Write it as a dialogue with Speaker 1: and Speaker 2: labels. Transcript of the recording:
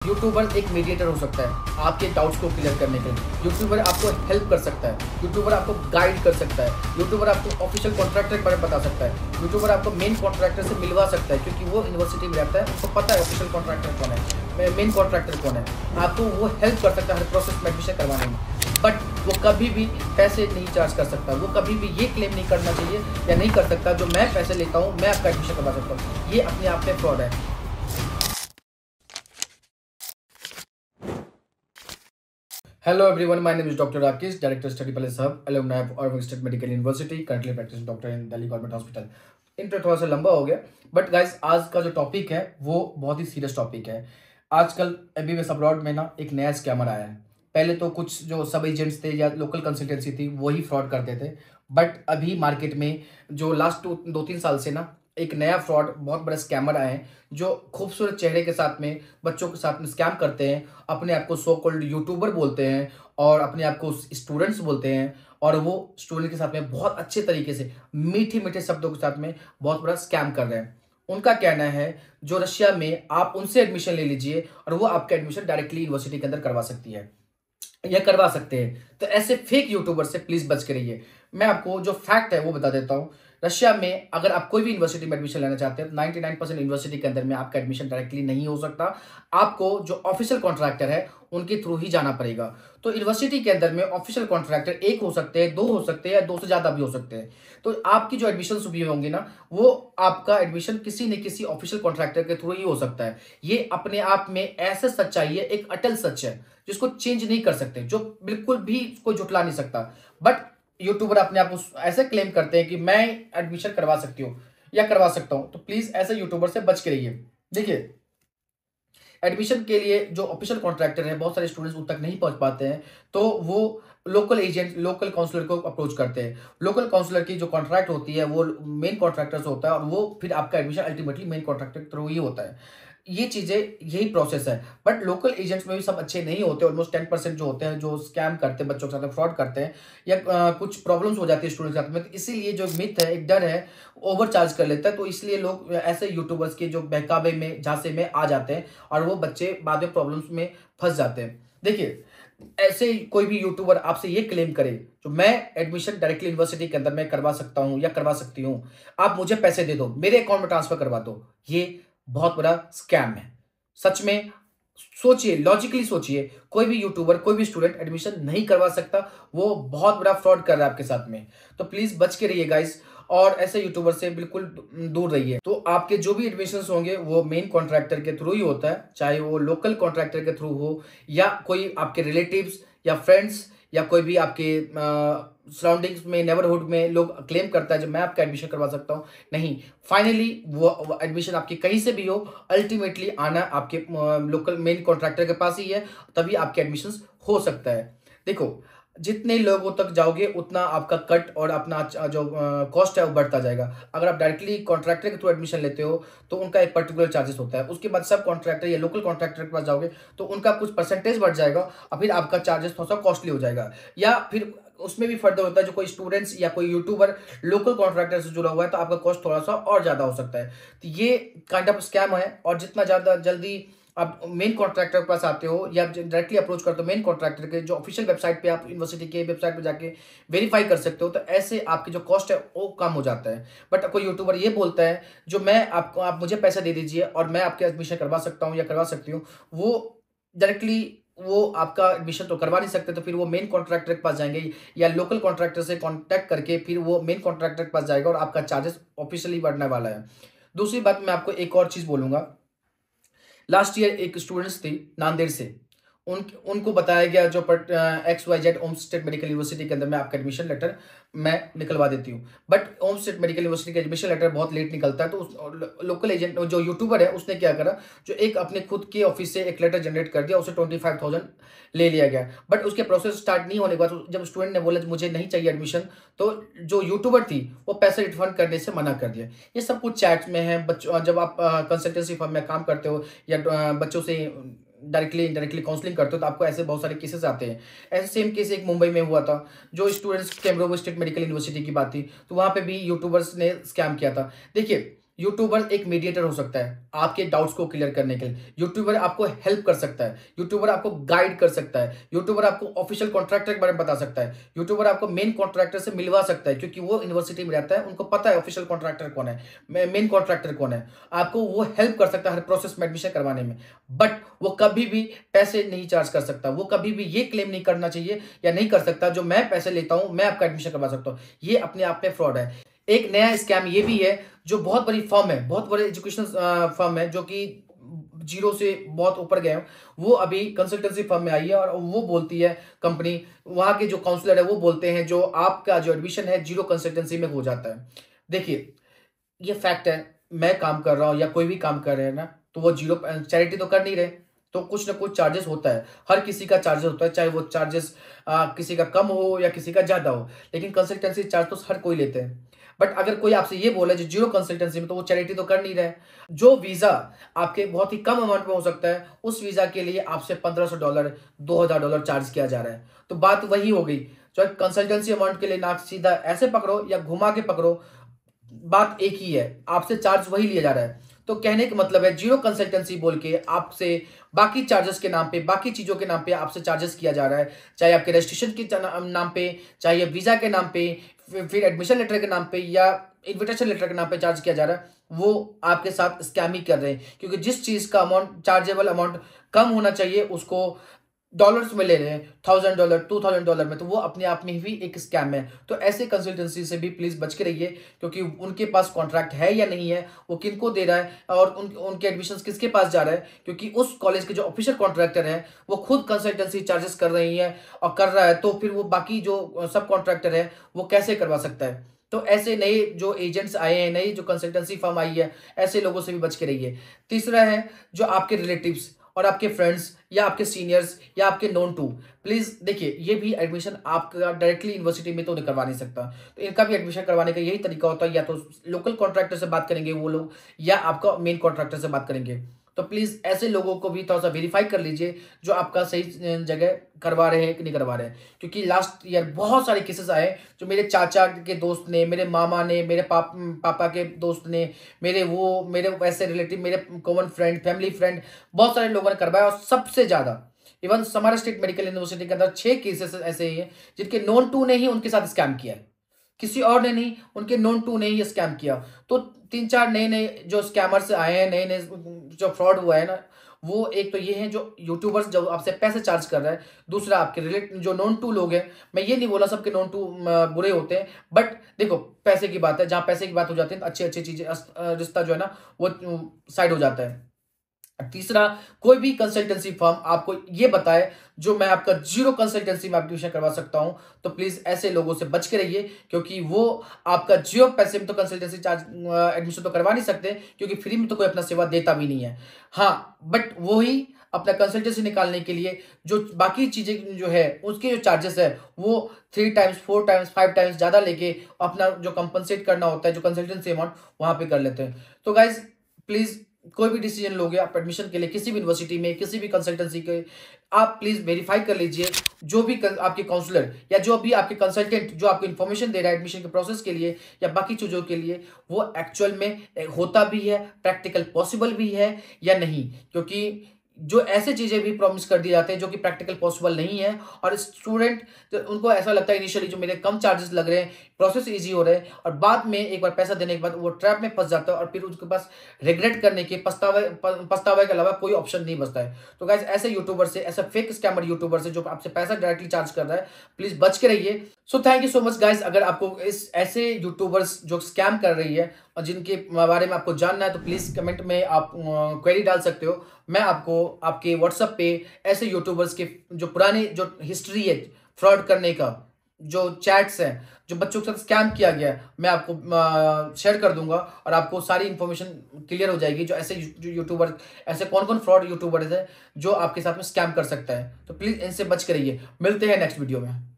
Speaker 1: YouTuber एक mediator हो सकता है आपके डाउट्स को क्लियर करने के लिए। यूट्यूबर आपको हेल्प कर सकता है, यूट्यूबर आपको गाइड कर सकता है, यूट्यूबर आपको ऑफिशियल कॉन्ट्रैक्टर के बारे में बता सकता है, यूट्यूबर आपको मेन कॉन्ट्रैक्टर से मिलवा सकता है क्योंकि वो यूनिवर्सिटी में रहता है, उसको पता है ऑफिशियल कॉन्ट्रैक्टर कौन है, मेन कॉन्ट्रैक्टर कौन है। आपको वो हेल्प कर सकता है हर प्रोसेस में एडमिशन करवाने में। बट वो कभी भी पैसे नहीं चार्ज कर सकता, वो कभी भी ये क्लेम नहीं करना चाहिए या नहीं कर सकता जो मैं पैसे लेता हूँ मैं आपका एडमिशन करवा सकता हूँ। ये अपने आप में फ्रॉड है। Hello everyone, my name is Dr. Rakesh, Director Study Palace Hub, alumni of Irving State Medical University, currently practicing doctor in Delhi Government Hospital. Intro थोड़ा सा लंबा हो गया बट गाइज आज का जो टॉपिक है वो बहुत ही सीरियस टॉपिक है। आजकल एमबीबीएस अब्रॉड में ना एक नया स्कैमर आया है। पहले तो कुछ जो सब एजेंट्स थे या लोकल कंसल्टेंसी थी वही फ्रॉड करते थे, बट अभी मार्केट में जो लास्ट 2-3 साल से ना एक नया फ्रॉड बहुत बड़ा स्कैमर आए हैं जो खूबसूरत चेहरे के साथ में बच्चों के साथ में स्कैम करते हैं। अपने आप को सो कॉल्ड यूट्यूबर बोलते हैं और अपने आप को स्टूडेंट्स बोलते हैं और वो स्टूडेंट के साथ में बहुत अच्छे तरीके से मीठे मीठे शब्दों के साथ में बहुत बड़ा स्कैम कर रहे हैं। उनका कहना है जो रशिया में आप उनसे एडमिशन ले लीजिए और वो आपका एडमिशन डायरेक्टली यूनिवर्सिटी के अंदर करवा सकती है या करवा सकते हैं। तो ऐसे फेक यूट्यूबर से प्लीज बच के रहिए। मैं आपको जो फैक्ट है वो बता देता हूँ। रशिया में अगर आप कोई भी यूनिवर्सिटी में एडमिशन लेना चाहते हैं तो 99% यूनिवर्सिटी के अंदर में आपका एडमिशन डायरेक्टली नहीं हो सकता। आपको जो ऑफिशियल कॉन्ट्रैक्टर है उनके थ्रू ही जाना पड़ेगा। तो यूनिवर्सिटी के अंदर में ऑफिशियल कॉन्ट्रैक्टर एक हो सकते हैं, 2 हो सकते हैं या 2 से ज्यादा भी हो सकते हैं। तो आपकी जो एडमिशन हुई होंगी ना वो आपका एडमिशन किसी न किसी ऑफिशियल कॉन्ट्रैक्टर के थ्रू ही हो सकता है। ये अपने आप में ऐसे सच्चाई है, एक अटल सच है जिसको चेंज नहीं कर सकते, जो बिल्कुल भी कोई जुटला नहीं सकता। बट यूट्यूबर अपने आप को ऐसे क्लेम करते हैं कि मैं एडमिशन करवा सकती हूँ या करवा सकता हूँ। तो प्लीज ऐसे यूट्यूबर से बच के रहिए। देखिए एडमिशन के लिए जो ऑफिशियल कॉन्ट्रैक्टर है बहुत सारे स्टूडेंट्स उन तक नहीं पहुंच पाते हैं तो वो लोकल एजेंट लोकल काउंसलर को अप्रोच करते हैं। लोकल काउंसलर की जो कॉन्ट्रैक्ट होती है वो मेन कॉन्ट्रैक्टर से होता है और वो फिर आपका एडमिशन अल्टीमेटली मेन कॉन्ट्रैक्टर के थ्रू ही होता है। ये चीजें यही प्रोसेस है। बट लोकल एजेंट्स में भी सब अच्छे नहीं होते। ऑलमोस्ट 10% जो होते हैं जो स्कैम करते हैं, बच्चों के साथ फ्रॉड करते हैं या कुछ प्रॉब्लम्स हो जाती है स्टूडेंट के साथ में। तो इसीलिए जो मिथ है, एक डर है, ओवर चार्ज कर लेता है। तो इसलिए लोग ऐसे यूट्यूबर्स के जो बहकावे में झांसे में आ जाते हैं और वो बच्चे बाद में प्रॉब्लम्स में फंस जाते हैं। देखिए ऐसे कोई भी यूट्यूबर आपसे ये क्लेम करे तो मैं एडमिशन डायरेक्टली यूनिवर्सिटी के अंदर मैं करवा सकता हूं या करवा सकती हूं, आप मुझे पैसे दे दो, मेरे अकाउंट में ट्रांसफर करवा दो, ये बहुत बड़ा स्कैम है। सच में सोचिए, लॉजिकली सोचिए, कोई भी यूट्यूबर कोई भी स्टूडेंट एडमिशन नहीं करवा सकता। वो बहुत बड़ा फ्रॉड कर रहा है आपके साथ में। तो प्लीज बच के रहिए गाइस और ऐसे यूट्यूबर से बिल्कुल दूर रहिए। तो आपके जो भी एडमिशन होंगे वो मेन कॉन्ट्रैक्टर के थ्रू ही होता है, चाहे वो लोकल कॉन्ट्रैक्टर के थ्रू हो या कोई आपके रिलेटिव्स या फ्रेंड्स या कोई भी आपके सराउंडिंग्स में नेबरहुड में लोग क्लेम करता है जो मैं आपका एडमिशन करवा सकता हूं। नहीं, फाइनली वो एडमिशन आपकी कहीं से भी हो, अल्टीमेटली आना आपके लोकल मेन कॉन्ट्रैक्टर के पास ही है, तभी आपके एडमिशन हो सकता है। देखो जितने लोगों तक जाओगे उतना आपका कट और अपना जो कॉस्ट है वो बढ़ता जाएगा। अगर आप डायरेक्टली कॉन्ट्रैक्टर के थ्रू एडमिशन लेते हो तो उनका एक पर्टिकुलर चार्जेस होता है। उसके बाद सब कॉन्ट्रैक्टर या लोकल कॉन्ट्रैक्टर के पास जाओगे तो उनका कुछ परसेंटेज बढ़ जाएगा और फिर आपका चार्जेस थोड़ा सा कॉस्टली हो जाएगा। या फिर उसमें भी फर्दर होता है जो कोई स्टूडेंट्स या कोई यूट्यूबर लोकल कॉन्ट्रैक्टर से जुड़ा हुआ है तो आपका कॉस्ट थोड़ा सा और ज्यादा हो सकता है। तो ये काइंड ऑफ स्कैम है और जितना ज्यादा जल्दी आप मेन कॉन्ट्रैक्टर के पास आते हो या डायरेक्टली अप्रोच करते हो मेन कॉन्ट्रैक्टर के जो ऑफिशियल वेबसाइट पे आप यूनिवर्सिटी के वेबसाइट पे जाके वेरीफाई कर सकते हो, तो ऐसे आपकी जो कॉस्ट है वो कम हो जाता है। बट कोई यूट्यूबर ये बोलता है जो मैं आपको आप मुझे पैसा दे दीजिए और मैं आपके एडमिशन करवा सकता हूँ या करवा सकती हूँ, वो डायरेक्टली वो आपका एडमिशन तो करवा नहीं सकते। तो फिर वो मेन कॉन्ट्रैक्टर के पास जाएंगे या लोकल कॉन्ट्रैक्टर से कॉन्टैक्ट करके फिर वो मेन कॉन्ट्रैक्टर के पास जाएगा और आपका चार्जेस ऑफिशियली बढ़ने वाला है। दूसरी बात मैं आपको एक और चीज बोलूंगा। लास्ट ईयर एक स्टूडेंट्स थी नांदेड़ से, उनको बताया गया जो XYZ ओम स्टेट मेडिकल यूनिवर्सिटी के अंदर में आपका एडमिशन लेटर मैं निकलवा देती हूँ। बट ओम स्टेट मेडिकल यूनिवर्सिटी का एडमिशन लेटर बहुत लेट निकलता है। तो उस लोकल एजेंट जो यूट्यूबर है उसने क्या करा, जो एक अपने खुद के ऑफिस से एक लेटर जनरेट कर दिया, उसे 25,000 ले लिया गया। बट उसके प्रोसेस स्टार्ट नहीं होने के बाद जब स्टूडेंट ने बोला मुझे नहीं चाहिए एडमिशन, तो जो यूट्यूबर थी वो पैसे रिफंड करने से मना कर दिया। ये सब कुछ चैट्स में है। बच्चों जब आप कंसल्टेंसी फर्म में काम करते हो या बच्चों से डायरेक्टली इनडायरेक्टली काउंसलिंग करते हो तो आपको ऐसे बहुत सारे केसेस आते हैं। ऐसे सेम केस एक मुंबई में हुआ था, जो स्टूडेंट्स कैमरोव स्टेट मेडिकल यूनिवर्सिटी की बात थी, तो वहां पे भी यूट्यूबर्स ने स्कैम किया था। देखिए यूट्यूबर एक मीडिएटर हो सकता है आपके डाउट्स को क्लियर करने के लिए। यूट्यूबर आपको हेल्प कर सकता है, यूट्यूबर आपको गाइड कर सकता है, यूट्यूबर आपको ऑफिशियल कॉन्ट्रैक्टर के बारे में बता सकता है, यूट्यूबर आपको मेन कॉन्ट्रैक्टर से मिलवा सकता है, क्योंकि वो यूनिवर्सिटी में रहता है, उनको पता है ऑफिशियल कॉन्ट्रैक्टर कौन है, मेन कॉन्ट्रैक्टर कौन है। आपको वो हेल्प कर सकता है हर प्रोसेस में एडमिशन करवाने में। बट वो कभी भी पैसे नहीं चार्ज कर सकता, वो कभी भी ये क्लेम नहीं करना चाहिए या नहीं कर सकता जो मैं पैसे लेता हूं मैं आपका एडमिशन करवा सकता हूं। ये अपने आप में फ्रॉड है। एक नया स्कैम ये भी है, जो बहुत बड़ी फर्म है, बहुत बड़े एजुकेशनल फर्म है, जो कि जीरो से बहुत ऊपर गए हैं, वो अभी कंसल्टेंसी फर्म में आई है और वो बोलती है कंपनी, वहां के जो काउंसलर है वो बोलते हैं जो आपका जो एडमिशन है जीरो कंसल्टेंसी में हो जाता है। देखिए ये फैक्ट है, मैं काम कर रहा हूं या कोई भी काम कर रहे हैं ना, तो वो जीरो चैरिटी तो कर नहीं रहे, तो कुछ ना कुछ चार्जेस होता है, हर किसी का चार्जेस होता है, चाहे वो चार्जेस किसी का कम हो या किसी का ज्यादा हो, लेकिन कंसल्टेंसी चार्ज तो हर कोई लेते हैं। बट अगर कोई आपसे ये बोले जो जीरो कंसल्टेंसी में, तो वो चैरिटी तो कर नहीं रहे। जो वीजा आपके बहुत ही कम अमाउंट में हो सकता है, उस वीजा के लिए आपसे $1500 $2000 चार्ज किया जा रहा है। तो बात वही हो गई, जो कंसल्टेंसी अमाउंट के लिए ना सीधा ऐसे पकड़ो या घुमा के पकड़ो, बात एक ही है, आपसे चार्ज वही लिया जा रहा है। तो कहने का मतलब है जीरो कंसल्टेंसी बोल के आपसे बाकी चार्जेस के नाम पे, बाकी चीजों के नाम पे आपसे चार्जेस किया जा रहा है, चाहे आपके रजिस्ट्रेशन के नाम पे, चाहे वीजा के नाम पे, फिर एडमिशन लेटर के नाम पे या इन्विटेशन लेटर के नाम पे चार्ज किया जा रहा है। वो आपके साथ स्कैम ही कर रहे हैं, क्योंकि जिस चीज का अमाउंट, चार्जेबल अमाउंट कम होना चाहिए, उसको डॉलर्स में ले रहे हैं, $1000 $2000 में, तो वो अपने आप में ही एक स्कैम है। तो ऐसे कंसल्टेंसी से भी प्लीज बच के रहिए, क्योंकि उनके पास कॉन्ट्रैक्ट है या नहीं है, वो किनको दे रहा है और उनके एडमिशंस किसके पास जा रहा है, क्योंकि उस कॉलेज के जो ऑफिशियल कॉन्ट्रैक्टर है वो खुद कंसल्टेंसी चार्जेस कर रही है और कर रहा है, तो फिर वो बाकी जो सब कॉन्ट्रैक्टर है वो कैसे करवा सकता है। तो ऐसे नए जो एजेंट्स आए हैं, नई जो कंसल्टेंसी फर्म आई है, ऐसे लोगों से भी बच के रहिए। तीसरा है जो आपके रिलेटिव्स और आपके फ्रेंड्स या आपके सीनियर्स या आपके नोन टू, प्लीज देखिए ये भी एडमिशन आपका डायरेक्टली यूनिवर्सिटी में तो नहीं करवा नहीं सकता, तो इनका भी एडमिशन करवाने का यही तरीका होता है, या तो लोकल कॉन्ट्रैक्टर से बात करेंगे वो लोग, या आपका मेन कॉन्ट्रैक्टर से बात करेंगे। तो प्लीज ऐसे लोगों को भी थोड़ा सा वेरीफाई कर लीजिए जो आपका सही जगह करवा रहे हैं कि नहीं करवा रहे हैं, क्योंकि लास्ट ईयर बहुत सारे केसेस आए, जो मेरे चाचा के दोस्त ने, मेरे मामा ने, मेरे पापा के दोस्त ने, मेरे वैसे रिलेटिव, मेरे कॉमन फ्रेंड, फैमिली फ्रेंड, बहुत सारे लोगों ने करवाया। और सबसे ज्यादा even Samara state medical university के अंदर 6 केसेस ऐसे ही हैं जिनके नॉन टू ने ही उनके साथ स्कैम किया है, किसी और ने नहीं, उनके नॉन टू ने ही स्कैम किया। तो 3-4 नए नए जो स्कैमर्स आए हैं, नए नए जो फ्रॉड हुआ है ना, वो एक तो ये है जो यूट्यूबर्स जो आपसे पैसे चार्ज कर रहा है, दूसरा आपके रिलेट जो नॉन टू लोग हैं। मैं ये नहीं बोला सबके नॉन टू बुरे होते हैं, बट देखो पैसे की बात है, जहां पैसे की बात हो जाती है तो अच्छी अच्छी चीजें, रिश्ता जो है ना वो साइड हो जाता है। तीसरा, कोई भी कंसल्टेंसी फर्म आपको ये बताए जो मैं आपका जीरो कंसल्टेंसी में एडमिशन करवा सकता हूं, तो प्लीज ऐसे लोगों से बच के रहिए, क्योंकि वो आपका जीरो पैसे में तो कंसल्टेंसी चार्ज एडमिशन तो करवा नहीं सकते, क्योंकि फ्री में तो कोई अपना सेवा देता भी नहीं है। हाँ, बट वो ही अपना कंसल्टेंसी निकालने के लिए जो बाकी चीजें जो है उसके जो चार्जेस है वो 3 टाइम्स 4 टाइम्स 5 टाइम्स ज्यादा लेके अपना जो कंपनसेट करना होता है, जो कंसल्टेंसी अमाउंट वहां पे कर लेते हैं। तो गाइज प्लीज कोई भी डिसीजन लोगे आप एडमिशन के लिए, किसी भी यूनिवर्सिटी में, किसी भी कंसल्टेंसी के, आप प्लीज वेरीफाई कर लीजिए जो भी आपके काउंसलर या जो भी आपके कंसल्टेंट जो आपको इन्फॉर्मेशन दे रहा है एडमिशन के प्रोसेस के लिए या बाकी चीजों के लिए, वो एक्चुअल में होता भी है, प्रैक्टिकल पॉसिबल भी है या नहीं। क्योंकि जो ऐसे चीजें भी प्रॉमिस कर दिए जाते हैं जो कि प्रैक्टिकल पॉसिबल नहीं है, और स्टूडेंट उनको ऐसा लगता है इनिशियली जो मेरे कम चार्जेस लग रहे हैं, प्रोसेस इजी हो रहे हैं, और बाद में एक बार पैसा देने के बाद वो ट्रैप में फंस जाता है और फिर उसके पास रिग्रेट करने के, पछतावे के अलावा कोई ऑप्शन नहीं बचता है। तो गाइस ऐसे यूट्यूबर से, ऐसा फेक स्कैमर यूट्यूबर से जो आपसे पैसा डायरेक्टली चार्ज कर रहा है, प्लीज बच के रहिए। So thank you so much guys. अगर आपको इस ऐसे यूट्यूबर्स जो स्कैम कर रही है और जिनके बारे में आपको जानना है, तो प्लीज कमेंट में आप क्वेरी डाल सकते हो। मैं आपको आपके व्हाट्सएप पे ऐसे यूट्यूबर्स के जो पुराने जो हिस्ट्री है फ्रॉड करने का, जो चैट्स हैं, जो बच्चों के साथ स्कैम किया गया है, मैं आपको शेयर कर दूंगा और आपको सारी इन्फॉर्मेशन क्लियर हो जाएगी। जो ऐसे यूट्यूबर, ऐसे कौन कौन फ्रॉड यूट्यूबर्स है जो आपके साथ में स्कैम कर सकता है, तो प्लीज इनसे बच के रहिए। मिलते हैं नेक्स्ट वीडियो में।